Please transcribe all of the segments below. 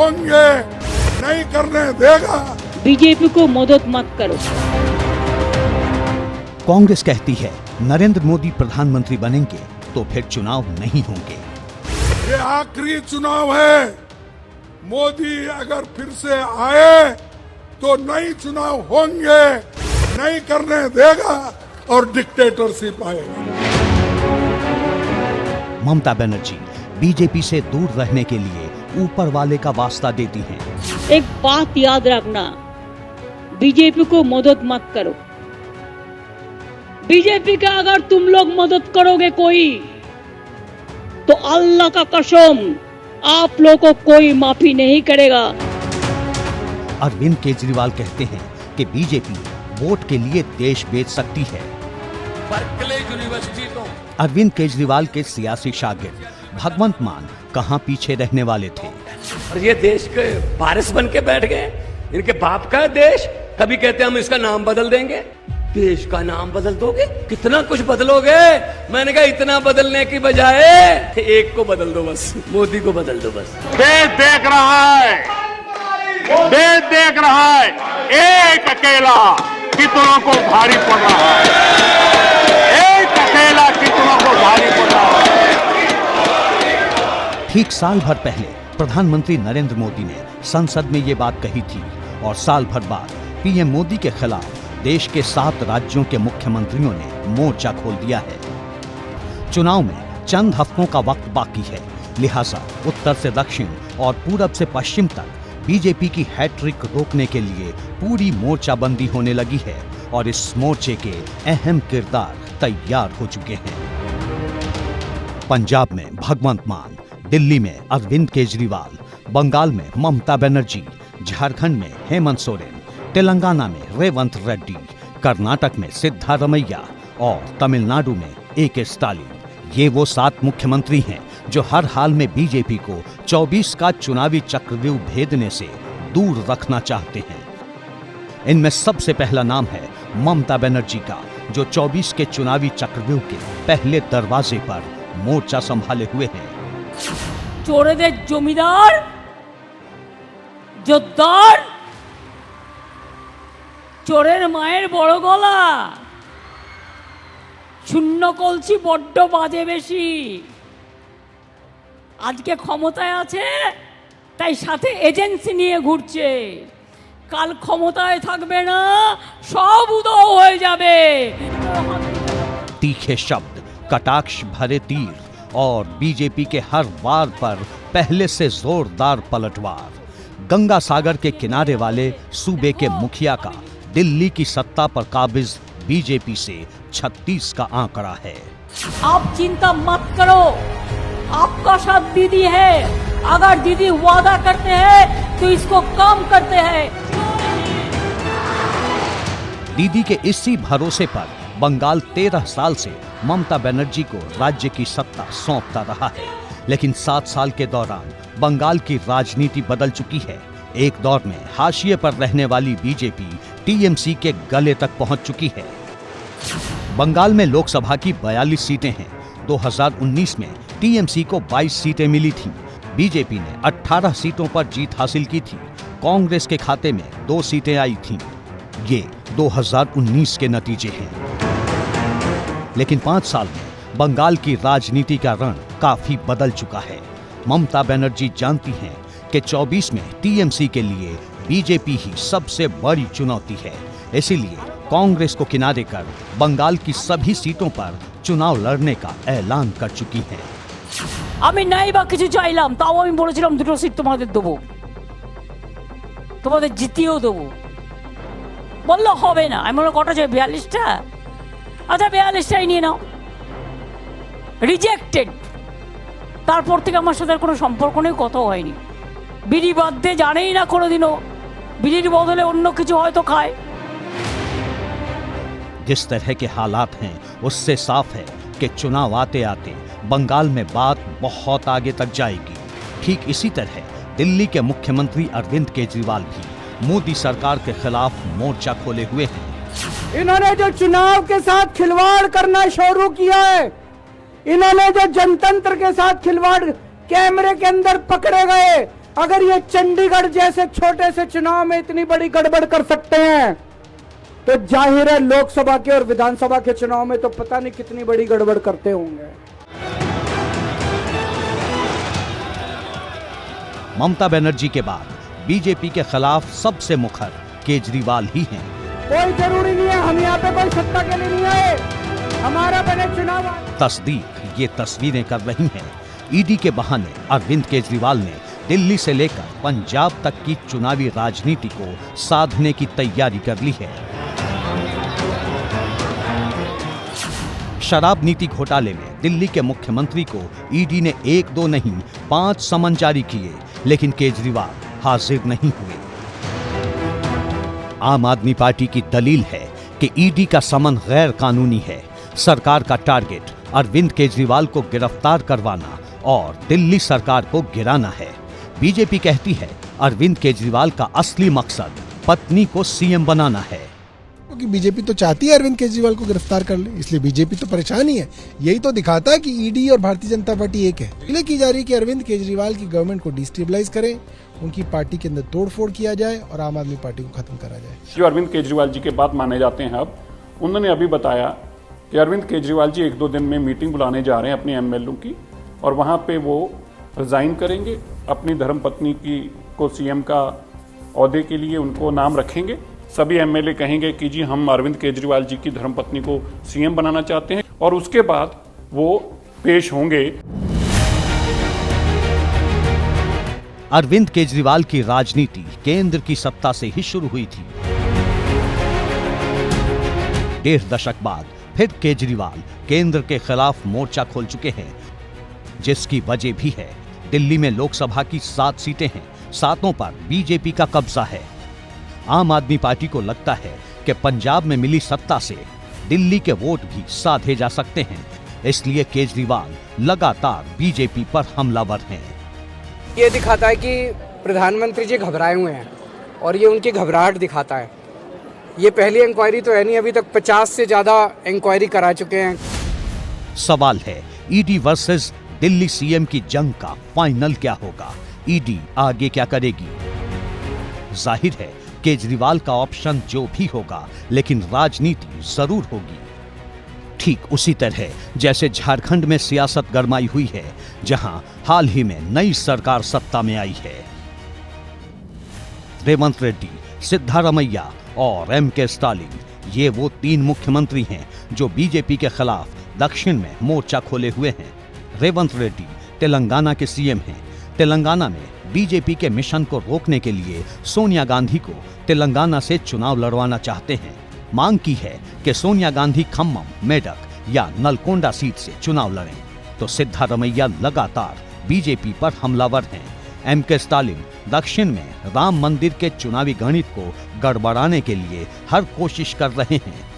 होंगे, नहीं करने देगा। बीजेपी को मदद मत करो। कांग्रेस कहती है नरेंद्र मोदी प्रधानमंत्री बनेंगे तो फिर चुनाव नहीं होंगे। ये आखिरी चुनाव है। मोदी अगर फिर से आए तो नई चुनाव होंगे, नहीं करने देगा और डिक्टेटरशिप आएगी। ममता बनर्जी बीजेपी से दूर रहने के लिए ऊपर वाले का वास्ता देती हैं। एक बात याद रखना, बीजेपी को मदद मत करो। बीजेपी का अगर तुम लोग मदद करोगे कोई, तो अल्लाह का कसम आप लोगों को कोई माफी नहीं करेगा। अरविंद केजरीवाल कहते हैं कि बीजेपी वोट के लिए देश बेच सकती है। बर्कले यूनिवर्सिटी तो अरविंद केजरीवाल के सियासी शागिर्द भगवंत मान कहां पीछे रहने वाले थे। और ये देश के वारिस बन के बैठ गए। इनके बाप का देश। कभी कहते हम इसका नाम बदल देंगे। देश का नाम बदल दोगे? कितना कुछ बदलोगे? मैंने कहा इतना बदलने की बजाय एक को बदल दो, बस मोदी को बदल दो बस। देश देख रहा है, देश देख रहा है, एक अकेला कितनों को भारी पड़ रहा है, एक अकेला कितनों को भारी पड़ रहा है। ठीक साल भर पहले प्रधानमंत्री नरेंद्र मोदी ने संसद में ये बात कही थी और साल भर बाद पीएम मोदी के खिलाफ देश के 7 राज्यों के मुख्यमंत्रियों ने मोर्चा खोल दिया है। चुनाव में चंद हफ्तों का वक्त बाकी है, लिहाजा उत्तर से दक्षिण और पूरब से पश्चिम तक बीजेपी की हैट्रिक रोकने के लिए पूरी मोर्चाबंदी होने लगी है और इस मोर्चे के अहम किरदार तैयार हो चुके हैं। पंजाब में भगवंत मान, दिल्ली में अरविंद केजरीवाल, बंगाल में ममता बनर्जी, झारखंड में हेमंत सोरेन, तेलंगाना में रेवंत रेड्डी, कर्नाटक में सिद्धारमैया और तमिलनाडु में ए.के. स्टालिन। ये वो 7 मुख्यमंत्री हैं जो हर हाल में बीजेपी को 24 का चुनावी चक्रव्यूह भेदने से दूर रखना चाहते हैं। इनमें सबसे पहला नाम है ममता बनर्जी का, जो 24 के चुनावी चक्रव्यूह के पहले दरवाजे पर मोर्चा संभाले हुए हैं। चोरेদের জমিদার জোরদার, চোরের মায়ের বড় গলা, শূন্য কলসি বড্ড বাজে বেশি। আজকে ক্ষমতায় আছে তাই সাথে এজেন্সি নিয়ে ঘুরছে, কাল ক্ষমতায় থাকবে না, সব উধাও হয়ে যাবে। तीखे शब्द, कटाक्ष भरे तीर और बीजेपी के हर वार पर पहले से जोरदार पलटवार। गंगा सागर के किनारे वाले सूबे के मुखिया का दिल्ली की सत्ता पर काबिज बीजेपी से 36 का आंकड़ा है। आप चिंता मत करो, आपका साथ दीदी है। अगर दीदी वादा करते हैं तो इसको काम करते हैं। दीदी के इसी भरोसे पर बंगाल 13 साल से ममता बनर्जी को राज्य की सत्ता सौंपता रहा है, लेकिन 7 साल के दौरान बंगाल की राजनीति बदल चुकी है। एक दौर में हाशिए पर रहने वाली बीजेपी टीएमसी के गले तक पहुंच चुकी है। बंगाल में लोकसभा की 42 सीटें हैं। 2019 में टीएमसी को 22 सीटें मिली थीं। बीजेपी ने 18 सीटों पर जीत हासिल की थी। कांग्रेस के खाते में 2 सीटें आई थीं। ये 2019 के नतीजे हैं। लेकिन 5 साल में बंगाल की राजनीति का रंग काफी बदल चुका है। ममता बनर्जी जानती हैं कि 24 में टीएमसी के लिए बीजेपी ही सबसे बड़ी चुनौती है। इसीलिए कांग्रेस को किनारे कर बंगाल की सभी सीटों पर चुनाव लड़ने का ऐलान कर चुकी है। আমি নাই বা কিছু চাইলাম, তাও আমি বলেছিলাম 2টো সিট তোমাদের দেবো, তোমাদের জিতিয়েও দেবো। বললো হবে না। আমি বললাম কটা চাই? 42টা। আচ্ছা 42টাই নিয়ে নাও। রিজেক্টেড। তারপর থেকে আমার সাথে কোনো সম্পর্ক নেই, কথাও হয়নি। বিড়ি বাদ দিয়ে জানেই না কোনোদিনও। বিড়ির বদলে অন্য কিছু হয়তো খায়। जिस तरह के हालात हैं उससे साफ है कि चुनाव आते आते बंगाल में बात बहुत आगे तक जाएगी। ठीक इसी तरह दिल्ली के मुख्यमंत्री अरविंद केजरीवाल भी मोदी सरकार के खिलाफ मोर्चा खोले हुए हैं। इन्होंने जो चुनाव के साथ खिलवाड़ करना शुरू किया है, इन्होंने जो जनतंत्र के साथ खिलवाड़, कैमरे के अंदर पकड़े गए, अगर ये चंडीगढ़ जैसे छोटे से चुनाव में इतनी बड़ी गड़बड़ कर सकते हैं तो जाहिर है लोकसभा के और विधानसभा के चुनाव में तो पता नहीं कितनी बड़ी गड़बड़ करते होंगे। ममता बनर्जी के बाद बीजेपी के खिलाफ सबसे मुखर केजरीवाल ही हैं। कोई जरूरी नहीं है, हम यहाँ पे कोई सत्ता के लिए नहीं आए, हमारा बने चुनाव। तस्दीक ये तस्वीरें कर रही हैं। ईडी के बहाने अरविंद केजरीवाल ने दिल्ली से लेकर पंजाब तक की चुनावी राजनीति को साधने की तैयारी कर ली है। शराब नीति घोटाले में दिल्ली के मुख्यमंत्री को ईडी ने 1-2 नहीं 5 समन जारी किए, लेकिन केजरीवाल हाजिर नहीं हुए। आम आदमी पार्टी की दलील है कि ईडी का समन गैर कानूनी है। सरकार का टारगेट अरविंद केजरीवाल को गिरफ्तार करवाना और दिल्ली सरकार को गिराना है। बीजेपी कहती है अरविंद केजरीवाल का असली मकसद पत्नी को सीएम बनाना है। क्योंकि बीजेपी तो चाहती है अरविंद केजरीवाल को गिरफ्तार कर ले, इसलिए बीजेपी तो परेशान ही है। यही तो दिखाता है कि ईडी और भारतीय जनता पार्टी एक है। इसलिए की जा रही है कि अरविंद केजरीवाल की गवर्नमेंट को डिस्टेबलाइज करें, उनकी पार्टी के अंदर तोड़फोड़ किया जाए और आम आदमी पार्टी को खत्म करा जाए। जो अरविंद केजरीवाल जी के बात माने जाते हैं, अब उन्होंने अभी बताया कि अरविंद केजरीवाल जी 1-2 दिन में मीटिंग बुलाने जा रहे हैं अपने एमएलए की, और वहां पे वो रिजाइन करेंगे, अपनी धर्मपत्नी को सीएम का ओहदे के लिए उनको नाम रखेंगे। सभी एमएलए कहेंगे कि जी हम अरविंद केजरीवाल जी की धर्मपत्नी को सीएम बनाना चाहते हैं, और उसके बाद वो पेश होंगे। अरविंद केजरीवाल की राजनीति केंद्र की सत्ता से ही शुरू हुई थी। 1.5 दशक बाद फिर केजरीवाल केंद्र के खिलाफ मोर्चा खोल चुके हैं, जिसकी वजह भी है दिल्ली में लोकसभा की 7 सीटें हैं, 7 पर बीजेपी का कब्जा है। आम आदमी पार्टी को लगता है कि पंजाब में मिली सत्ता से दिल्ली के वोट भी साधे जा सकते हैं, इसलिए केजरीवाल लगातार बीजेपी पर हमलावर हैं। ये दिखाता है कि प्रधानमंत्री जी घबराए हुए हैं और ये उनकी घबराहट दिखाता है। ये पहली इंक्वायरी तो है नहीं, अभी तक 50 से ज्यादा इंक्वायरी करा चुके हैं। सवाल है ईडी वर्सेस दिल्ली सीएम की जंग का फाइनल क्या होगा? ईडी आगे क्या करेगी? जाहिर है केजरीवाल का ऑप्शन जो भी होगा, लेकिन राजनीति जरूर होगी। ठीक उसी तरह जैसे झारखंड में सियासत गरमाई हुई है, जहां हाल ही में नई सरकार सत्ता में आई है। रेवंत रेड्डी, सिद्धारमैया और एमके स्टालिन, ये वो 3 मुख्यमंत्री हैं जो बीजेपी के खिलाफ दक्षिण में मोर्चा खोले हुए हैं। रेवंत रेड्डी तेलंगाना के सीएम हैं। तेलंगाना में बीजेपी के मिशन को रोकने के लिए सोनिया गांधी को तेलंगाना से चुनाव लड़वाना चाहते हैं। मांग की है कि सोनिया गांधी खम्मम, मेडक या नलकोंडा सीट से चुनाव लड़ें। तो सिद्धारमैया लगातार बीजेपी पर हमलावर हैं। एमके स्टालिन दक्षिण में राम मंदिर के चुनावी गणित को गड़बड़ाने के लिए हर कोशिश कर रहे हैं।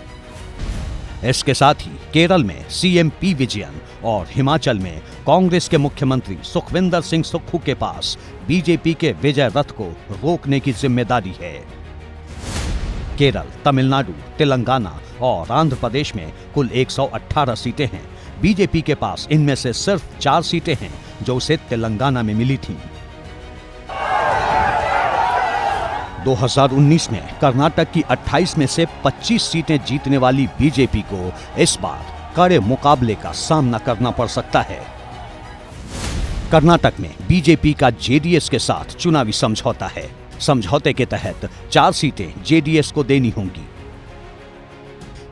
इसके साथ ही केरल में सीएम पी विजयन और हिमाचल में कांग्रेस के मुख्यमंत्री सुखविंदर सिंह सुक्खू के पास बीजेपी के विजय रथ को रोकने की जिम्मेदारी है। केरल, तमिलनाडु, तेलंगाना और आंध्र प्रदेश में कुल 118 सीटें हैं। बीजेपी के पास इनमें से सिर्फ 4 सीटें हैं जो उसे तेलंगाना में मिली थीं। 2019 में कर्नाटक की 28 में से 25 सीटें जीतने वाली बीजेपी को इस बार कड़े मुकाबले का सामना करना पड़ सकता है। कर्नाटक में बीजेपी का जेडीएस के साथ चुनावी समझौता है। समझौते के तहत 4 सीटें जेडीएस को देनी होंगी,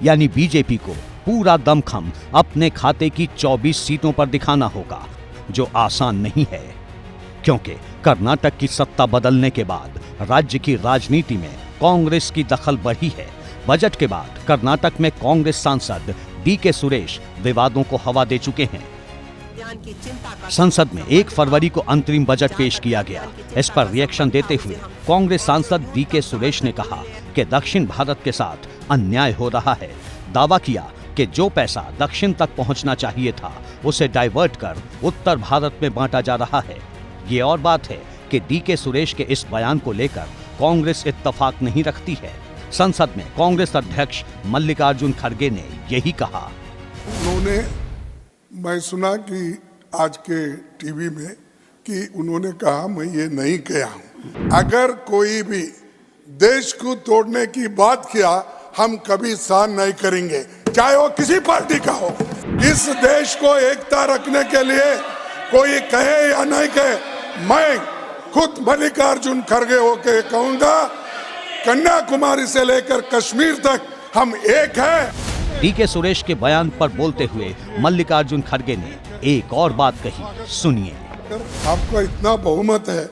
यानी बीजेपी को पूरा दमखम अपने खाते की 24 सीटों पर दिखाना होगा, जो आसान नहीं है, क्योंकि कर्नाटक की सत्ता बदलने के बाद राज्य की राजनीति में कांग्रेस की दखल बढ़ी है। बजट के बाद कर्नाटक में कांग्रेस सांसद डीके सुरेश विवादों को हवा दे चुके हैं। संसद में 1 फरवरी को अंतरिम बजट पेश किया गया। इस पर रिएक्शन देते हुए कांग्रेस सांसद डीके सुरेश ने कहा कि दक्षिण भारत के साथ अन्याय हो रहा है। दावा किया कि जो पैसा दक्षिण तक पहुंचना चाहिए था, उसे डाइवर्ट कर उत्तर भारत में बांटा जा रहा है। ये और बात है कि डीके सुरेश के इस बयान को लेकर कांग्रेस इत्तेफाक नहीं रखती है। संसद में कांग्रेस अध्यक्ष मल्लिकार्जुन खड़गे ने यही कहा। उन्होंने, मैं सुना कि आज के टीवी में कि उन्होंने कहा मैं ये नहीं किया हूं। अगर कोई भी देश को तोड़ने की बात किया हम कभी सहन नहीं करेंगे, चाहे वो किसी पार्टी का हो। इस देश को एकता रखने के लिए कोई कहे या नहीं कहे, मैं खुद मल्लिकार्जुन खड़गे होके कहूंगा, कन्याकुमारी से लेकर कश्मीर तक हम एक हैं। डीके सुरेश के बयान पर बोलते हुए मल्लिकार्जुन खड़गे ने एक और बात कही, सुनिए। आपका इतना बहुमत है,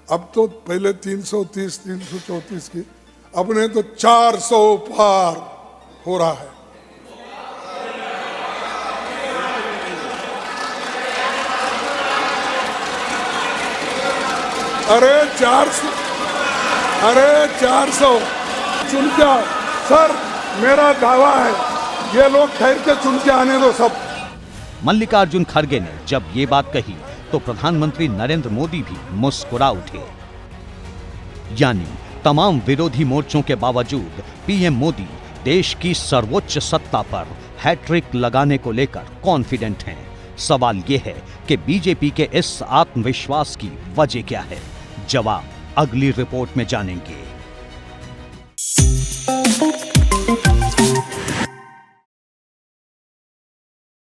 अब तो पहले 330 334 की, अब ने तो 400 पार हो रहा है। अरे 400 चुन के आओ सर, मेरा दावा है ये लोग ठहर के चुन के आने दो सब। मल्लिकार्जुन खड़गे ने जब ये बात कही तो प्रधानमंत्री नरेंद्र मोदी भी मुस्कुरा उठे। यानी तमाम विरोधी मोर्चों के बावजूद पीएम मोदी देश की सर्वोच्च सत्ता पर हैट्रिक लगाने को लेकर कॉन्फिडेंट हैं। सवाल यह है कि बीजेपी के इस आत्मविश्वास की वजह क्या है? जवाब अगली रिपोर्ट में जानेंगे।